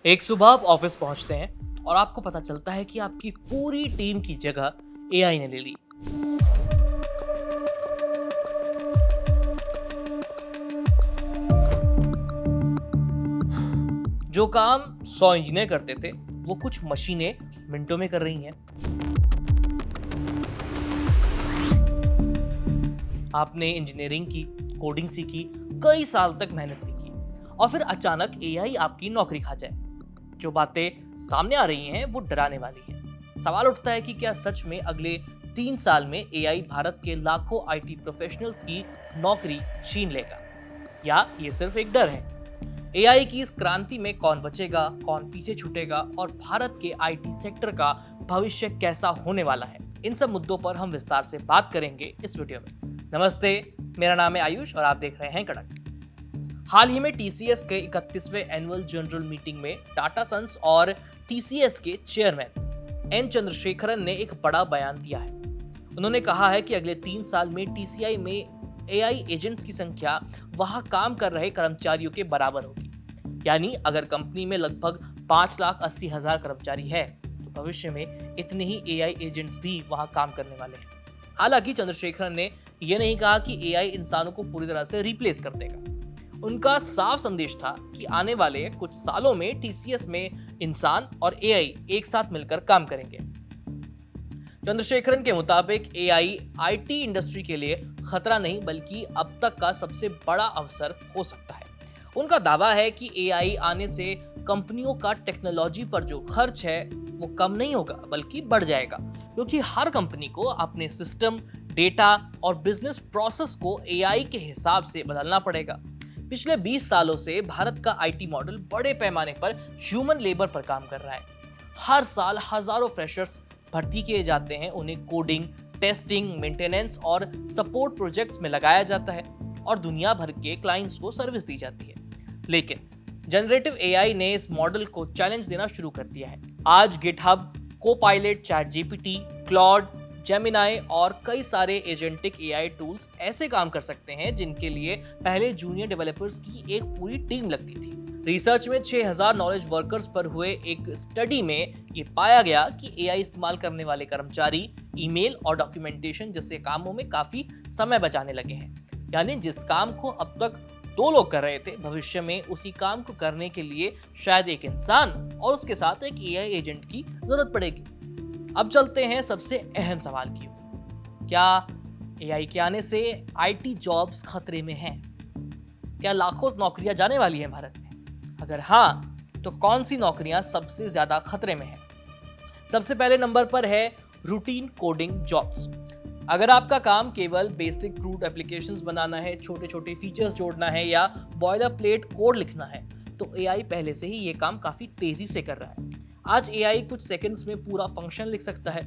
एक सुबह आप ऑफिस पहुंचते हैं और आपको पता चलता है कि आपकी पूरी टीम की जगह एआई ने ले ली। जो काम 100 इंजीनियर करते थे, वो कुछ मशीनें मिनटों में कर रही हैं। आपने इंजीनियरिंग की, कोडिंग सीखी, कई साल तक मेहनत भी की और फिर अचानक एआई आपकी नौकरी खा जाए। जो बातें सामने आ रही हैं वो डराने वाली हैं। सवाल उठता है कि क्या सच में अगले 3 साल में एआई भारत के लाखों आईटी प्रोफेशनल्स की नौकरी छीन लेगा, या ये सिर्फ एक डर है। एआई की इस क्रांति में कौन बचेगा, कौन पीछे छूटेगा और भारत के आईटी सेक्टर का भविष्य कैसा होने वाला है, इन सब मुद्दों पर हम विस्तार से बात करेंगे इस वीडियो में। नमस्ते, मेरा नाम है आयुष और आप देख रहे हैं कड़क। हाल ही में टीसीएस के 31वें एनुअल जनरल मीटिंग में टाटा सन्स और टीसीएस के चेयरमैन एन चंद्रशेखरन ने एक बड़ा बयान दिया है। उन्होंने कहा है कि अगले 3 साल में टीसीआई में एआई एजेंट्स की संख्या वहां काम कर रहे कर्मचारियों के बराबर होगी। यानी अगर कंपनी में लगभग 5,80,000 कर्मचारी है तो भविष्य में इतने ही एआई एजेंट्स भी वहां काम करने वाले हैं। हालांकि चंद्रशेखरन ने यह नहीं कहा कि एआई इंसानों को पूरी तरह से रिप्लेस कर देगा। उनका साफ संदेश था कि आने वाले कुछ सालों में टीसीएस में इंसान और एआई एक साथ मिलकर काम करेंगे। चंद्रशेखरन के मुताबिक एआई आईटी इंडस्ट्री के लिए खतरा नहीं बल्कि अब तक का सबसे बड़ा अवसर हो सकता है। उनका दावा है कि एआई आने से कंपनियों का टेक्नोलॉजी पर जो खर्च है वो कम नहीं होगा बल्कि बढ़ जाएगा, क्योंकि हर कंपनी को अपने सिस्टम, डेटा और बिजनेस प्रोसेस को एआई के हिसाब से बदलना पड़ेगा। पिछले 20 सालों से भारत का आईटी मॉडल बड़े पैमाने पर ह्यूमन लेबर पर काम कर रहा है। हर साल हजारों फ्रेशर्स भर्ती किए जाते हैं, उन्हें कोडिंग, टेस्टिंग, मेंटेनेंस और सपोर्ट प्रोजेक्ट्स में लगाया जाता है और दुनिया भर के क्लाइंट्स को सर्विस दी जाती है। लेकिन जनरेटिव एआई ने इस मॉडल को चैलेंज देना शुरू कर दिया है। आज GitHub, Copilot, ChatGPT, Claude, Gemini और कई सारे एजेंटिक एआई टूल्स ऐसे काम कर सकते हैं जिनके लिए पहले जूनियर डेवलपर्स की एक पूरी टीम लगती थी। रिसर्च में 6,000 नॉलेज वर्कर्स पर हुए एक स्टडी में ये पाया गया कि एआई इस्तेमाल करने वाले कर्मचारी ईमेल और डॉक्यूमेंटेशन जैसे कामों में काफी समय बचाने लगे हैं। यानी जिस काम को अब तक 2 लोग कर रहे थे, भविष्य में उसी काम को करने के लिए शायद एक इंसान और उसके साथ एक एआई एजेंट की जरूरत पड़ेगी। अब चलते हैं सबसे अहम सवाल की ओर। क्या एआई के आने से आईटी जॉब्स खतरे में हैं? क्या लाखों नौकरियां जाने वाली हैं भारत में? अगर हाँ, तो कौन सी नौकरियां सबसे ज्यादा खतरे में हैं? सबसे पहले नंबर पर है रूटीन कोडिंग जॉब्स। अगर आपका काम केवल बेसिक क्रूड एप्लीकेशंस बनाना है, छोटे छोटे फीचर्स जोड़ना है या बॉयलर प्लेट कोड लिखना है, तो एआई पहले से ही ये काम काफी तेजी से कर रहा है। आज एआई कुछ सेकंड्स में पूरा फंक्शन लिख सकता है,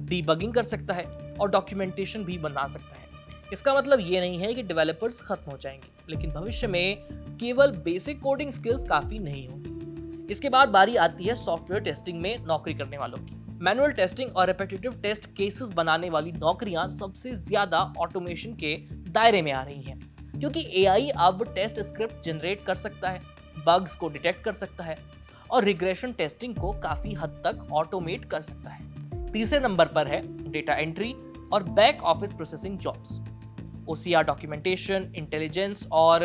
डीबगिंग कर सकता है और डॉक्यूमेंटेशन भी बना सकता है। इसका मतलब ये नहीं है कि डेवलपर्स खत्म हो जाएंगे, लेकिन भविष्य में केवल बेसिक कोडिंग स्किल्स काफी नहीं होंगी। इसके बाद बारी आती है सॉफ्टवेयर टेस्टिंग में नौकरी करने वालों की। मैनुअल टेस्टिंग और रिपीटेटिव टेस्ट केसेस बनाने वाली नौकरियां सबसे ज्यादा ऑटोमेशन के दायरे में आ रही हैं, क्योंकि एआई अब टेस्ट स्क्रिप्ट जनरेट कर सकता है, बग्स को डिटेक्ट कर सकता है और रिग्रेशन टेस्टिंग को काफी हद तक ऑटोमेट कर सकता है। तीसरे नंबर पर है डेटा एंट्री और back office processing jobs. OCR, documentation, intelligence और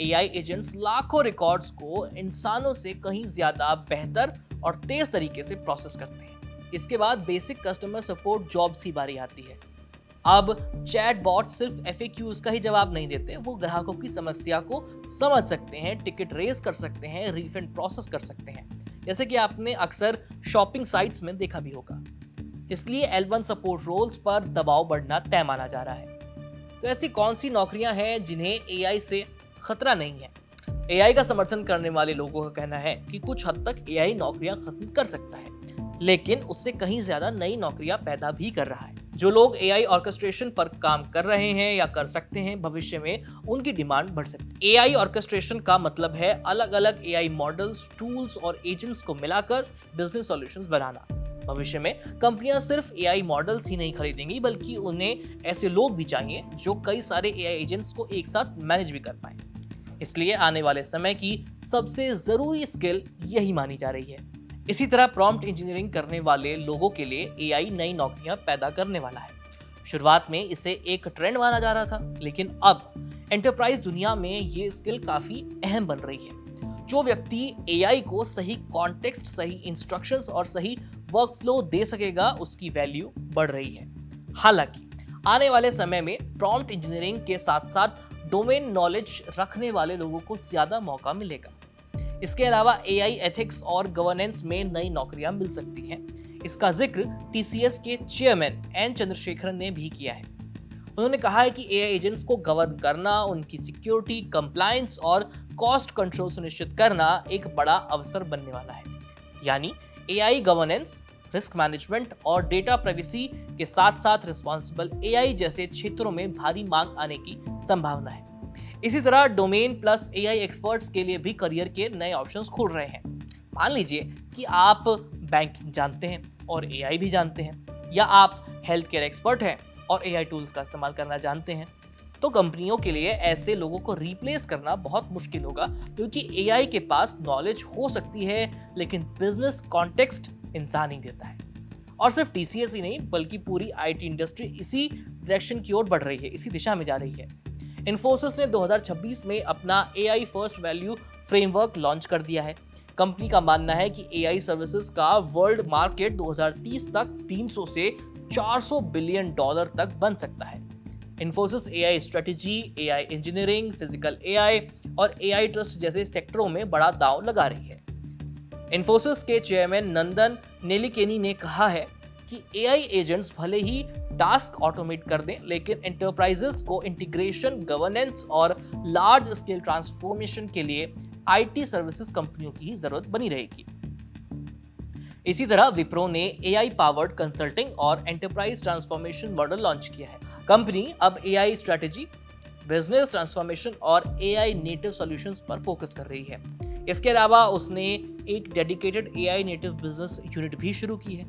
एआई एजेंट्स लाखों रिकॉर्ड्स को इंसानों से कहीं ज्यादा बेहतर और तेज तरीके से प्रोसेस करते हैं। इसके बाद बेसिक कस्टमर सपोर्ट जॉब्स की बारी आती है। अब चैट बॉट सिर्फ एफएक्यूज का ही जवाब नहीं देते, वो ग्राहकों की समस्या को समझ सकते हैं, टिकट रेज कर सकते हैं, रिफंड प्रोसेस कर सकते हैं, जैसे कि आपने अक्सर शॉपिंग साइट्स में देखा भी होगा। इसलिए L1 सपोर्ट रोल्स पर दबाव बढ़ना तय माना जा रहा है। तो ऐसी कौन सी नौकरियां हैं जिन्हें एआई से खतरा नहीं है? एआई का समर्थन करने वाले लोगों का कहना है कि कुछ हद तक एआई नौकरियां खत्म कर सकता है, लेकिन उससे कहीं ज्यादा नई नौकरियां पैदा भी कर रहा है। जो लोग एआई ऑर्केस्ट्रेशन पर काम कर रहे हैं या कर सकते हैं, भविष्य में उनकी डिमांड बढ़ सकती है। एआई ऑर्केस्ट्रेशन का मतलब है अलग अलग एआई मॉडल्स, टूल्स और एजेंट्स को मिलाकर बिजनेस सॉल्यूशंस बनाना। भविष्य में कंपनियां सिर्फ एआई मॉडल्स ही नहीं खरीदेंगी, बल्कि उन्हें ऐसे लोग भी चाहिए जो कई सारे एआई एजेंट्स को एक साथ मैनेज भी कर पाए। इसलिए आने वाले समय की सबसे जरूरी स्किल यही मानी जा रही है। इसी तरह प्रॉम्प्ट इंजीनियरिंग करने वाले लोगों के लिए एआई नई नौकरियां पैदा करने वाला है। शुरुआत में इसे एक ट्रेंड माना जा रहा था, लेकिन अब एंटरप्राइज दुनिया में ये स्किल काफी अहम बन रही है। जो व्यक्ति एआई को सही कॉन्टेक्स्ट, सही इंस्ट्रक्शंस और सही वर्कफ्लो दे सकेगा, उसकी वैल्यू बढ़ रही है। हालांकि आने वाले समय में प्रॉम्प्ट इंजीनियरिंग के साथ साथ डोमेन नॉलेज रखने वाले लोगों को ज्यादा मौका मिलेगा। इसके अलावा एआई एथिक्स और गवर्नेंस में नई नौकरियां मिल सकती हैं। इसका जिक्र टीसीएस के चेयरमैन एन चंद्रशेखरन ने भी किया है। उन्होंने कहा है कि एआई एजेंट्स को गवर्न करना, उनकी सिक्योरिटी, कंप्लायंस और कॉस्ट कंट्रोल सुनिश्चित करना एक बड़ा अवसर बनने वाला है। यानी एआई गवर्नेंस, रिस्क मैनेजमेंट और डेटा प्राइवेसी के साथ साथ रिस्पॉन्सिबल एआई जैसे क्षेत्रों में भारी मांग आने की संभावना है। इसी तरह डोमेन प्लस एआई एक्सपर्ट्स के लिए भी करियर के नए ऑप्शंस खुल रहे हैं। मान लीजिए कि आप बैंकिंग जानते हैं और एआई भी जानते हैं, या आप हेल्थ केयर एक्सपर्ट हैं और एआई टूल्स का इस्तेमाल करना जानते हैं, तो कंपनियों के लिए ऐसे लोगों को रिप्लेस करना बहुत मुश्किल होगा, क्योंकि एआई के पास नॉलेज हो सकती है लेकिन बिजनेस कॉन्टेक्स्ट इंसान ही देता है। और सिर्फ टीसीएस ही नहीं, बल्कि पूरी आईटी इंडस्ट्री इसी डायरेक्शन की ओर बढ़ रही है, इसी दिशा में जा रही है। इन्फोसिस ने 2026 में अपना AI first value framework launch कर दिया है। कंपनी का मानना है कि एआई सर्विसेज का वर्ल्ड मार्केट 2030 तक 300 से 400 बिलियन डॉलर तक बन सकता है। Infosys AI strategy, AI engineering, physical AI और एआई ट्रस्ट जैसे सेक्टरों में बड़ा दांव लगा रही है। इन्फोसिस के चेयरमैन नंदन नेलिकेनी ने कहा है कि एआई एजेंट्स भले ही टास्क ऑटोमेट कर दें, लेकिन एंटरप्राइजेस को इंटीग्रेशन, गवर्नेंस और लार्ज स्केल ट्रांसफॉर्मेशन के लिए आईटी सर्विसेज कंपनियों की ही जरूरत बनी रहेगी। इसी तरह विप्रो ने एआई पावर्ड कंसल्टिंग और एंटरप्राइज ट्रांसफॉर्मेशन मॉडल लॉन्च किया है। कंपनी अब एआई स्ट्रेटेजी, बिजनेस ट्रांसफॉर्मेशन और एआई नेटिव सॉल्यूशंस पर फोकस कर रही है। इसके अलावा उसने एक dedicated AI native business unit भी शुरू की है।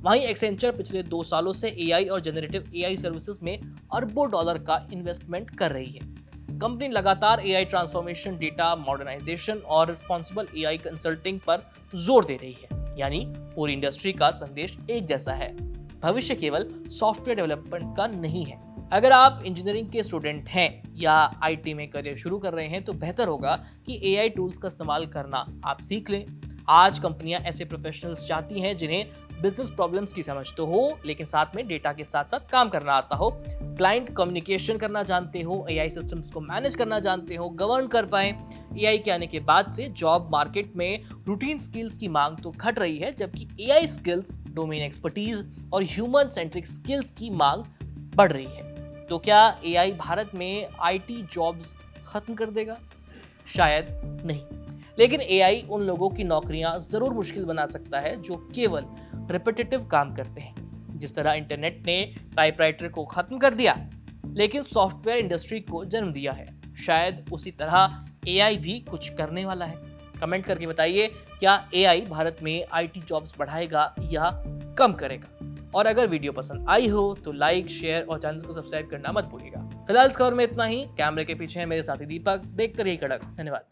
वहीं एक्सेंचर पिछले 2 सालों से एआई और जनरेटिव एआई सर्विसेज में अरबों डॉलर का इन्वेस्टमेंट कर रही है। कंपनी लगातार एआई ट्रांसफॉर्मेशन, डेटा मॉडर्नाइजेशन और रिस्पॉन्सिबल एआई कंसल्टिंग पर जोर दे रही है। यानी पूरी इंडस्ट्री का संदेश एक जैसा है, भविष्य केवल सॉफ्टवेयर डेवलपमेंट का नहीं है। अगर आप इंजीनियरिंग के स्टूडेंट हैं या आईटी में करियर शुरू कर रहे हैं, तो बेहतर होगा कि एआई टूल्स का इस्तेमाल करना आप सीख लें। आज कंपनियां ऐसे प्रोफेशनल्स चाहती हैं जिन्हें बिजनेस प्रॉब्लम्स की समझ तो हो, लेकिन साथ में डेटा के साथ साथ काम करना आता हो, क्लाइंट कम्युनिकेशन करना जानते हो, एआई सिस्टम्स को मैनेज करना जानते हो, गवर्न कर पाए। एआई के आने के बाद से जॉब मार्केट में रूटीन स्किल्स की मांग तो घट रही है, जबकि एआई स्किल्स, डोमेन एक्सपर्टीज और ह्यूमन सेंट्रिक स्किल्स की मांग बढ़ रही है। तो क्या एआई भारत में आईटी जॉब्स खत्म कर देगा? शायद नहीं, लेकिन एआई उन लोगों की नौकरियां जरूर मुश्किल बना सकता है जो केवल रिपीटेटिव काम करते हैं। जिस तरह इंटरनेट ने टाइपराइटर को खत्म कर दिया, लेकिन सॉफ्टवेयर इंडस्ट्री को जन्म दिया है, शायद उसी तरह एआई भी कुछ करने वाला है। कमेंट करके बताइए, क्या एआई भारत में आईटी जॉब्स बढ़ाएगा या कम करेगा? और अगर वीडियो पसंद आई हो तो लाइक, शेयर और चैनल को सब्सक्राइब करना मत भूलिएगा। फिलहाल इस खबर में इतना ही। कैमरे के पीछे है मेरे साथी दीपक। देखते रहिए कड़क। धन्यवाद।